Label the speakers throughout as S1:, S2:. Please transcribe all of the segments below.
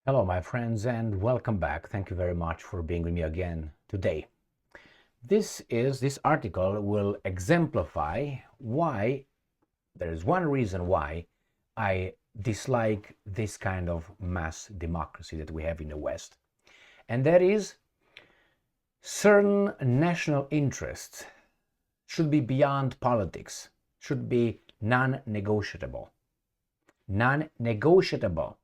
S1: Hello, my friends, and welcome back. Thank you very much for being with me again today. This article will exemplify why there is one reason why I dislike this kind of mass democracy that we have in the West, and that is certain national interests should be beyond politics, should be non-negotiable. Non-negotiable.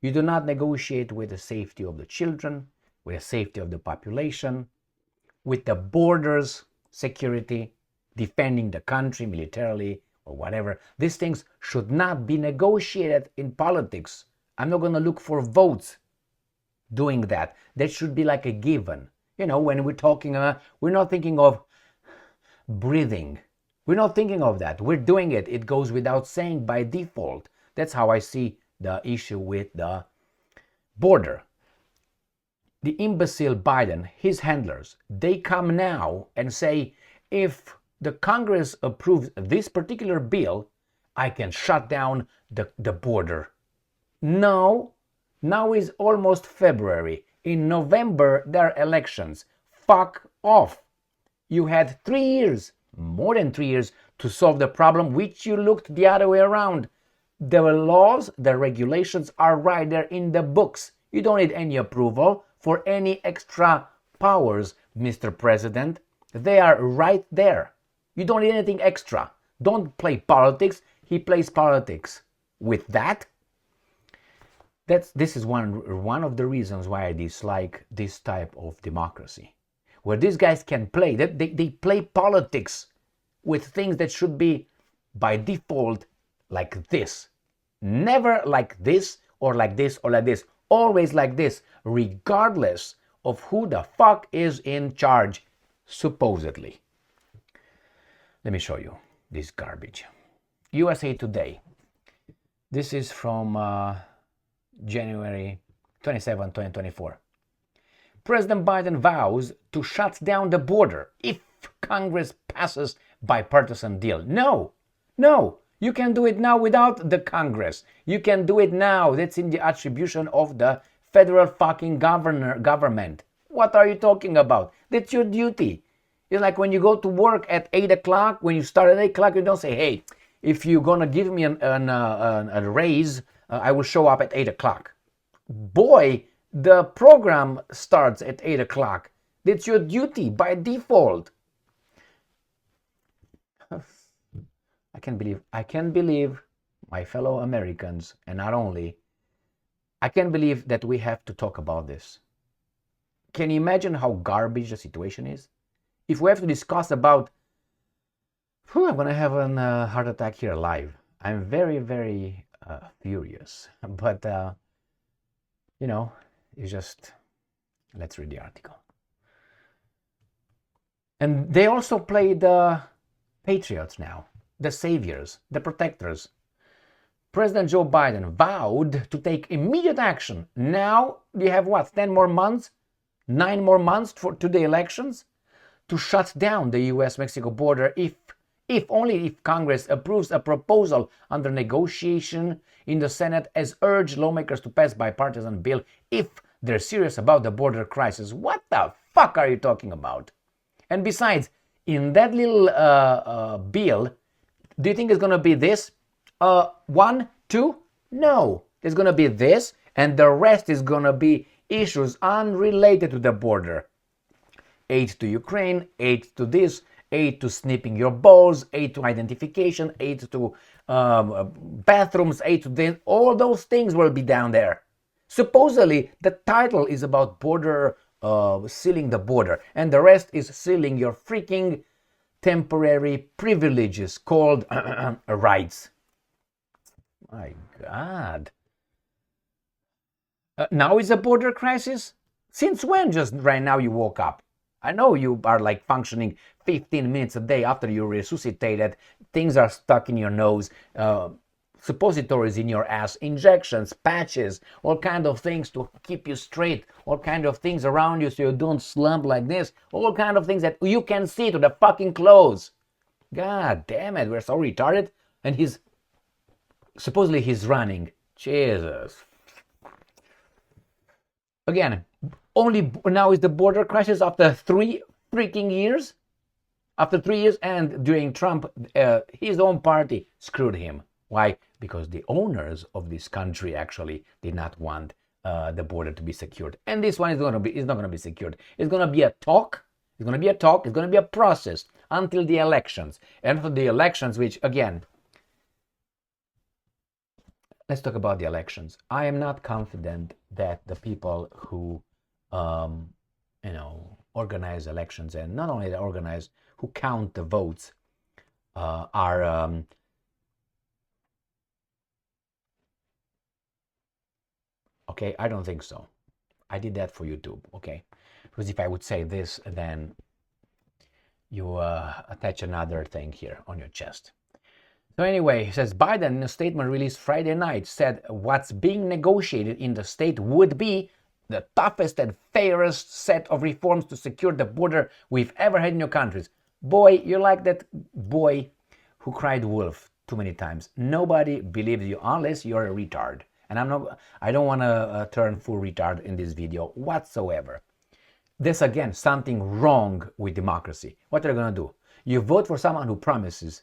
S1: You do not negotiate with the safety of the children, with the safety of the population, with the borders security, defending the country militarily or whatever. These things should not be negotiated in politics. I'm not going to look for votes doing that. That should be like a given. When we're talking, we're not thinking of breathing. We're not thinking of that. We're doing it. It goes without saying by default. That's how I see the issue with the border. The imbecile Biden, his handlers, they come now and say, if the Congress approves this particular bill, I can shut down the border. No, now is almost February. In November, there are elections. Fuck off. You had 3 years, more than 3 years, to solve the problem, which you looked the other way around. The laws, the regulations are right there in the books. You don't need any approval for any extra powers, Mr. President. They are right there. You don't need anything extra. Don't play politics. He plays politics. With that, this is one of the reasons why I dislike this type of democracy, where these guys can play. They play politics with things that should be by default like this. Never like this or like this or like this. Always like this, regardless of who the fuck is in charge, supposedly. Let me show you this garbage. USA Today. This is from January 27, 2024. President Biden vows to shut down the border if Congress passes bipartisan deal. No. You can do it now without the Congress. You can do it now. That's in the attribution of the federal fucking government. What are you talking about? That's your duty. It's like when you go to work at 8 o'clock, when you start at 8 o'clock, you don't say, hey, if you're going to give me a raise, I will show up at 8 o'clock. Boy, the program starts at 8 o'clock. That's your duty by default. I can't believe my fellow Americans, and not only, I can't believe that we have to talk about this. Can you imagine how garbage the situation is? If we have to discuss about, I'm going to have a heart attack here live. I'm very, very furious. But, it's just, let's read the article. And they also play the patriots now. The saviors, the protectors. President Joe Biden vowed to take immediate action. Now you have what, 10 more months? 9 more months to the elections? To shut down the US-Mexico border if Congress approves a proposal under negotiation in the Senate as urged lawmakers to pass bipartisan bill if they're serious about the border crisis. What the fuck are you talking about? And besides, in that little bill, do you think it's going to be this? 1, 2? No. It's going to be this, and the rest is going to be issues unrelated to the border. Aid to Ukraine, aid to this, aid to snipping your balls, aid to identification, aid to bathrooms, aid to this. All those things will be down there. Supposedly, the title is about border, sealing the border, and the rest is sealing your freaking temporary privileges called rights. My God. Now is a border crisis? Since when just right now you woke up? I know you are like functioning 15 minutes a day after you resuscitated. Things are stuck in your nose, suppositories in your ass, injections, patches, all kind of things to keep you straight, all kind of things around you so you don't slump like this, all kind of things that you can see to the fucking clothes. God damn it, we're so retarded. And supposedly he's running. Jesus. Again, only now is the border crisis after 3 freaking years. After 3 years, and during Trump, his own party screwed him. Why? Because the owners of this country actually did not want the border to be secured, and this one is not going to be secured. It's going to be a talk. It's going to be a talk. It's going to be a process until the elections. And for the elections, which again, let's talk about the elections. I am not confident that the people who, organize elections, and not only organize, who count the votes, are okay. I don't think so. I did that for YouTube. Okay, because if I would say this, then you attach another thing here on your chest. So anyway, he says Biden, in a statement released Friday night, said what's being negotiated in the state would be the toughest and fairest set of reforms to secure the border we've ever had in your countries. Boy, you're like that boy who cried wolf too many times. Nobody believes you unless you're a retard. And I don't want to turn full retard in this video whatsoever. There's again something wrong with democracy. What are you going to do? You vote for someone who promises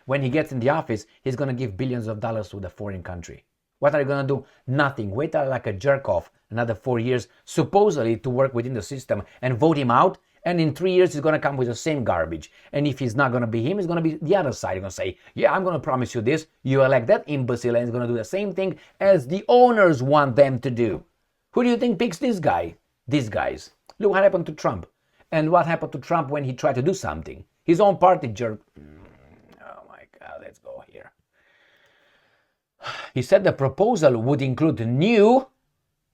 S1: when he gets in the office, he's going to give billions of dollars to the foreign country. What are you going to do? Nothing. Wait like a jerk off another 4 years, supposedly to work within the system, and vote him out. And in 3 years, he's going to come with the same garbage. And if he's not going to be him, he's going to be the other side. He's going to say, yeah, I'm going to promise you this. You elect that imbecile, and he's going to do the same thing as the owners want them to do. Who do you think picks this guy? These guys. Look what happened to Trump. And what happened to Trump when he tried to do something? His own party jerk. Let's go here. He said the proposal would include new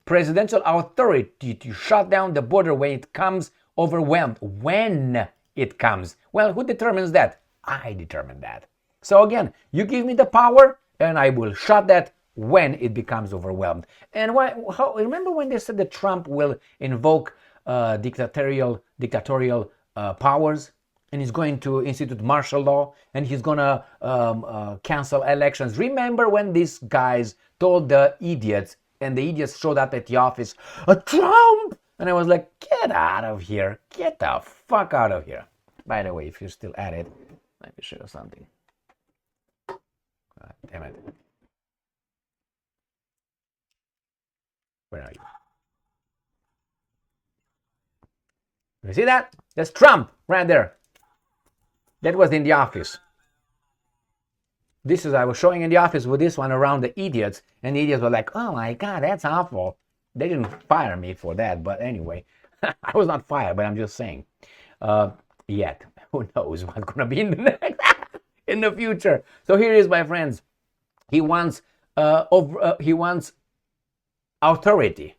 S1: presidential authority to shut down the border when it comes overwhelmed. When it comes. Well, who determines that? I determine that. So again, you give me the power and I will shut that when it becomes overwhelmed. And remember when they said that Trump will invoke dictatorial powers? And he's going to institute martial law, and he's going to cancel elections. Remember when these guys told the idiots, and the idiots showed up at the office, Trump! And I was like, get out of here. Get the fuck out of here. By the way, if you're still at it, let me show you something. God damn it. Where are you? You see that? That's Trump right there. That was in the office. This is, I was showing in the office with this one around the idiots, and the idiots were like, oh my God, that's awful. They didn't fire me for that, but anyway, I was not fired, but I'm just saying. Yet, who knows what's going to be in the next, in the future. So here is, my friends. He wants authority.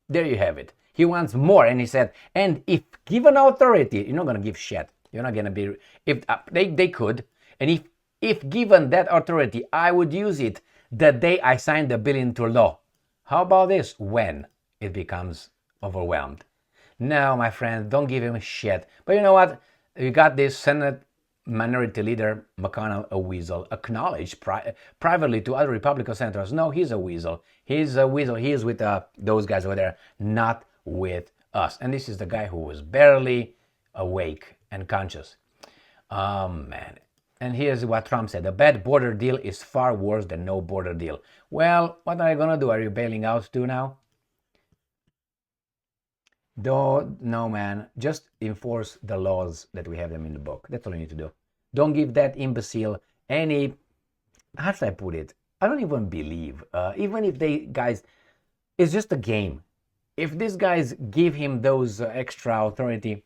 S1: There you have it. He wants more, and he said, and if given authority, you're not going to give shit. You're not going to be, if they could, and if given that authority, I would use it the day I signed the bill into law. How about this? When it becomes overwhelmed. No, my friend, don't give him shit. But you know what? You got this Senate Minority Leader McConnell, a weasel, acknowledged privately to other Republican senators. No, he's a weasel. He's a weasel. He is with those guys over there, not with us. And this is the guy who was barely awake and conscious. Oh, man. And here's what Trump said. A bad border deal is far worse than no border deal. Well, what are you going to do? Are you bailing out too now? No, man. Just enforce the laws that we have them in the book. That's all you need to do. Don't give that imbecile any... How should I put it? I don't even believe. Even if it's just a game. If these guys give him those extra authority, it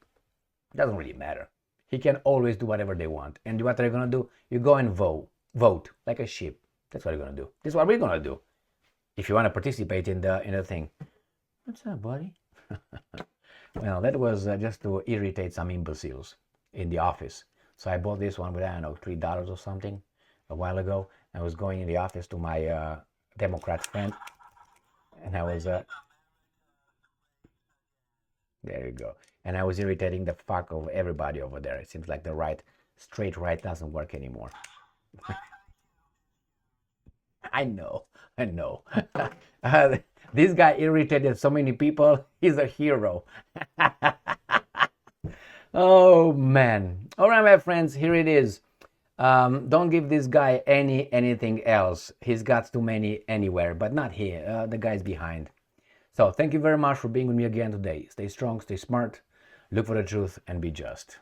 S1: doesn't really matter. He can always do whatever they want. And what are you going to do? You go and vote like a sheep. That's what you're going to do. This is what we're going to do. If you want to participate in the thing. What's up, buddy? Well, that was just to irritate some imbeciles in the office. So I bought this one with, I don't know, $3 or something a while ago. I was going in the office to my Democrat friend. And I was... there you go. And I was irritating the fuck of everybody over there. It seems like the straight right doesn't work anymore. I know. This guy irritated so many people. He's a hero. Oh man. All right, my friends, here it is. Don't give this guy anything else. He's got too many anywhere, but not here. The guy's behind. So thank you very much for being with me again today. Stay strong, stay smart, look for the truth, and be just.